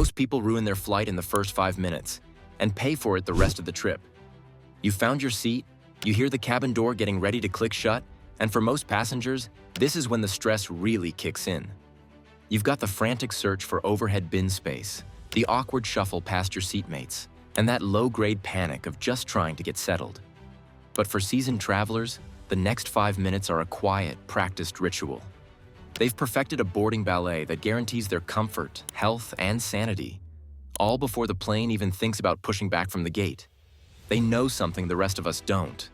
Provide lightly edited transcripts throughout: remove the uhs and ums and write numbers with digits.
Most people ruin their flight in the first 5 minutes and pay for it the rest of the trip. You found your seat, you hear the cabin door getting ready to click shut, and for most passengers, this is when the stress really kicks in. You've got the frantic search for overhead bin space, the awkward shuffle past your seatmates, and that low-grade panic of just trying to get settled. But for seasoned travelers, the next 5 minutes are a quiet, practiced ritual. They've perfected a boarding ballet that guarantees their comfort, health, and sanity, all before the plane even thinks about pushing back from the gate. They know something the rest of us don't.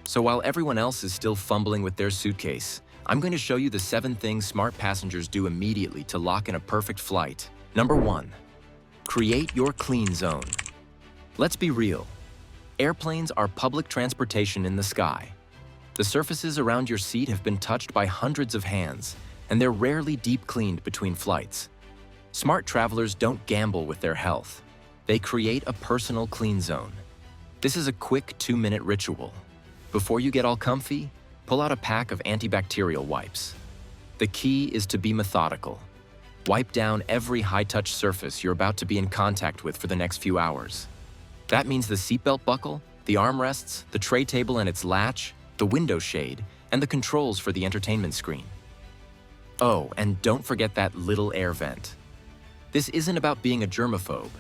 So while everyone else is still fumbling with their suitcase, I'm going to show you the 7 things smart passengers do immediately to lock in a perfect flight. Number 1. Create your clean zone. Let's be real. Airplanes are public transportation in the sky. The surfaces around your seat have been touched by hundreds of hands, and they're rarely deep cleaned between flights. Smart travelers don't gamble with their health. They create a personal clean zone. This is a quick 2-minute ritual. Before you get all comfy, pull out a pack of antibacterial wipes. The key is to be methodical. Wipe down every high-touch surface you're about to be in contact with for the next few hours. That means the seatbelt buckle, the armrests, the tray table and its latch, the window shade, and the controls for the entertainment screen. Oh, and don't forget that little air vent. This isn't about being a germaphobe.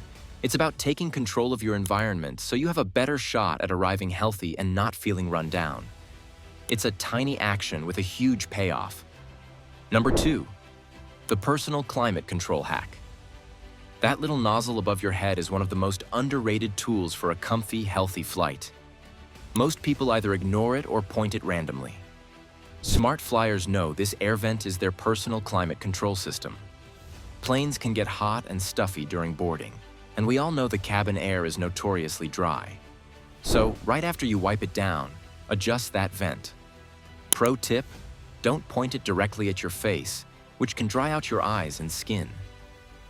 It's about taking control of your environment so you have a better shot at arriving healthy and not feeling run down. It's a tiny action with a huge payoff. Number 2, the personal climate control hack. That little nozzle above your head is one of the most underrated tools for a comfy, healthy flight. Most people either ignore it or point it randomly. Smart flyers know this air vent is their personal climate control system. Planes can get hot and stuffy during boarding, and we all know the cabin air is notoriously dry. So, right after you wipe it down, adjust that vent. Pro tip, don't point it directly at your face, which can dry out your eyes and skin.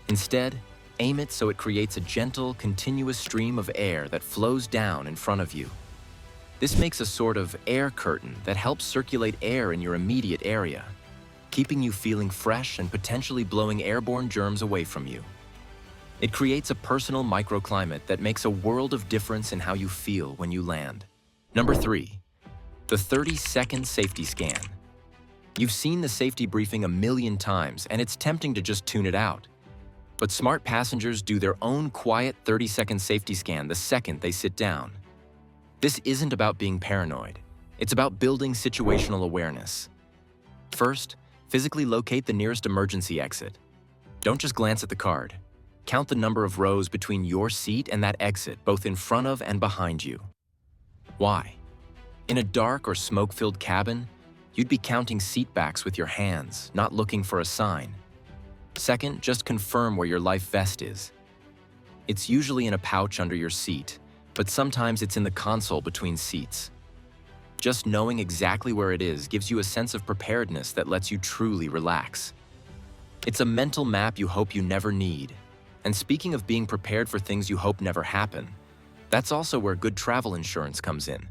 Instead, aim it so it creates a gentle, continuous stream of air that flows down in front of you. This makes a sort of air curtain that helps circulate air in your immediate area, keeping you feeling fresh and potentially blowing airborne germs away from you. It creates a personal microclimate that makes a world of difference in how you feel when you land. Number 3, the 30-second safety scan. You've seen the safety briefing a million times, and it's tempting to just tune it out. But smart passengers do their own quiet 30-second safety scan the second they sit down. This isn't about being paranoid. It's about building situational awareness. First, physically locate the nearest emergency exit. Don't just glance at the card. Count the number of rows between your seat and that exit, both in front of and behind you. Why? In a dark or smoke-filled cabin, you'd be counting seat backs with your hands, not looking for a sign. Second, just confirm where your life vest is. It's usually in a pouch under your seat, but sometimes it's in the console between seats. Just knowing exactly where it is gives you a sense of preparedness that lets you truly relax. It's a mental map you hope you never need. And speaking of being prepared for things you hope never happen, that's also where good travel insurance comes in.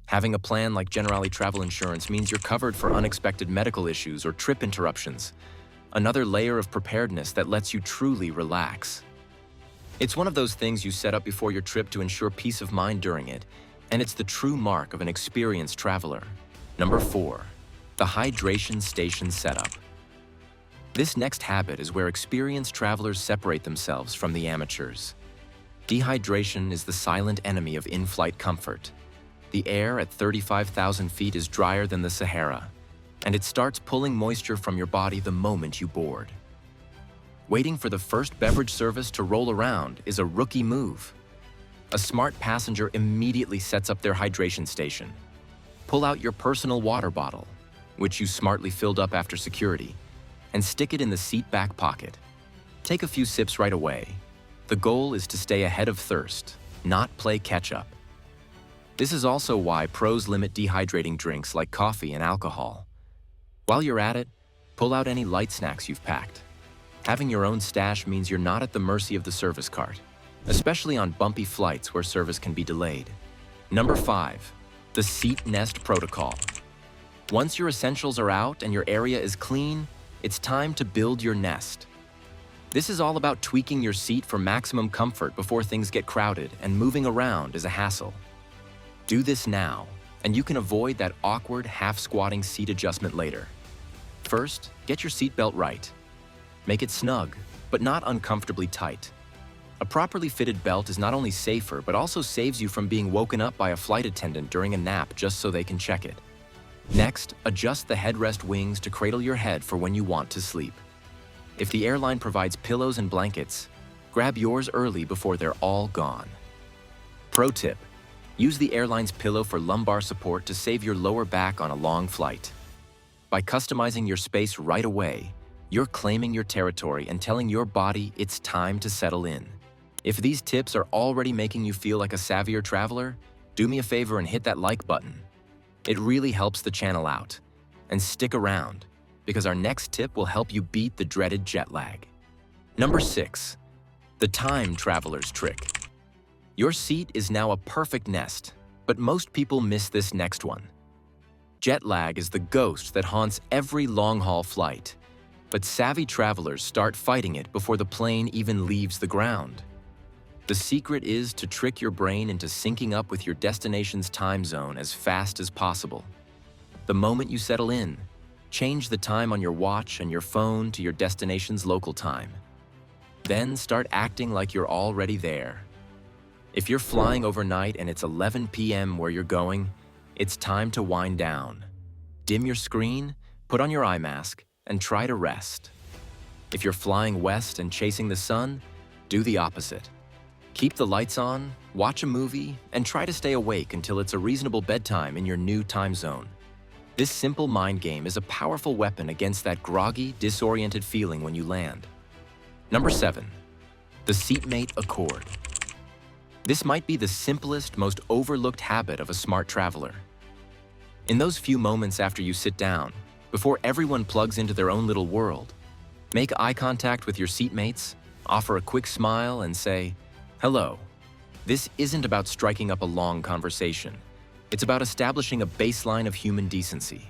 Having a plan like Generali Travel Insurance means you're covered for unexpected medical issues or trip interruptions, another layer of preparedness that lets you truly relax. It's one of those things you set up before your trip to ensure peace of mind during it, and it's the true mark of an experienced traveler. Number 4, the hydration station setup. This next habit is where experienced travelers separate themselves from the amateurs. Dehydration is the silent enemy of in-flight comfort. The air at 35,000 feet is drier than the Sahara, and it starts pulling moisture from your body the moment you board. Waiting for the first beverage service to roll around is a rookie move. A smart passenger immediately sets up their hydration station. Pull out your personal water bottle, which you smartly filled up after security, and stick it in the seat back pocket. Take a few sips right away. The goal is to stay ahead of thirst, not play catch-up. This is also why pros limit dehydrating drinks like coffee and alcohol. While you're at it, pull out any light snacks you've packed. Having your own stash means you're not at the mercy of the service cart, especially on bumpy flights where service can be delayed. Number 5, the seat nest protocol. Once your essentials are out and your area is clean, it's time to build your nest. This is all about tweaking your seat for maximum comfort before things get crowded and moving around is a hassle. Do this now, and you can avoid that awkward half-squatting seat adjustment later. First, get your seatbelt right. Make it snug, but not uncomfortably tight. A properly fitted belt is not only safer, but also saves you from being woken up by a flight attendant during a nap just so they can check it. Next, adjust the headrest wings to cradle your head for when you want to sleep. If the airline provides pillows and blankets, grab yours early before they're all gone. Pro tip: use the airline's pillow for lumbar support to save your lower back on a long flight. By customizing your space right away, you're claiming your territory and telling your body it's time to settle in. If these tips are already making you feel like a savvier traveler, do me a favor and hit that like button. It really helps the channel out. And stick around, because our next tip will help you beat the dreaded jet lag. Number 6, the time traveler's trick. Your seat is now a perfect nest, but most people miss this next one. Jet lag is the ghost that haunts every long-haul flight, but savvy travelers start fighting it before the plane even leaves the ground. The secret is to trick your brain into syncing up with your destination's time zone as fast as possible. The moment you settle in, change the time on your watch and your phone to your destination's local time. Then start acting like you're already there. If you're flying overnight and it's 11 p.m. where you're going, it's time to wind down. Dim your screen, put on your eye mask, and try to rest. If you're flying west and chasing the sun, do the opposite. Keep the lights on, watch a movie, and try to stay awake until it's a reasonable bedtime in your new time zone. This simple mind game is a powerful weapon against that groggy, disoriented feeling when you land. Number 7, the seatmate accord. This might be the simplest, most overlooked habit of a smart traveler. In those few moments after you sit down, before everyone plugs into their own little world, make eye contact with your seatmates, offer a quick smile, and say, "Hello." This isn't about striking up a long conversation. It's about establishing a baseline of human decency.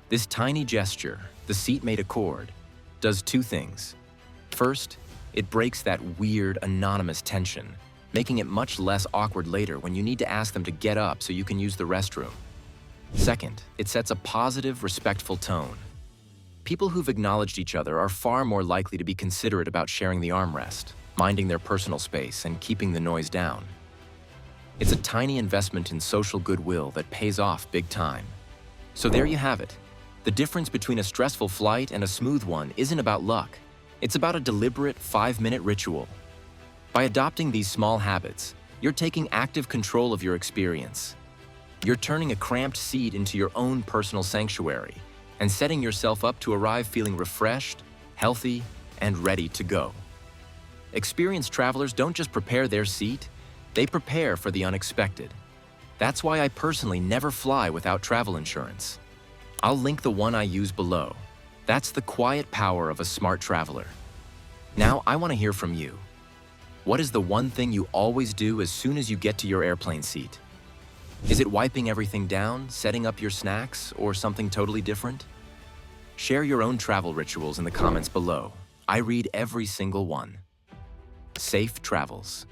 This tiny gesture, the seatmate accord, does 2 things. First, it breaks that weird, anonymous tension, making it much less awkward later when you need to ask them to get up so you can use the restroom. Second, it sets a positive, respectful tone. People who've acknowledged each other are far more likely to be considerate about sharing the armrest, minding their personal space, and keeping the noise down. It's a tiny investment in social goodwill that pays off big time. So there you have it. The difference between a stressful flight and a smooth one isn't about luck. It's about a deliberate 5-minute ritual. By adopting these small habits, you're taking active control of your experience. You're turning a cramped seat into your own personal sanctuary and setting yourself up to arrive feeling refreshed, healthy, and ready to go. Experienced travelers don't just prepare their seat, they prepare for the unexpected. That's why I personally never fly without travel insurance. I'll link the one I use below. That's the quiet power of a smart traveler. Now I want to hear from you. What is the one thing you always do as soon as you get to your airplane seat? Is it wiping everything down, setting up your snacks, or something totally different? Share your own travel rituals in the comments below. I read every single one. Safe travels.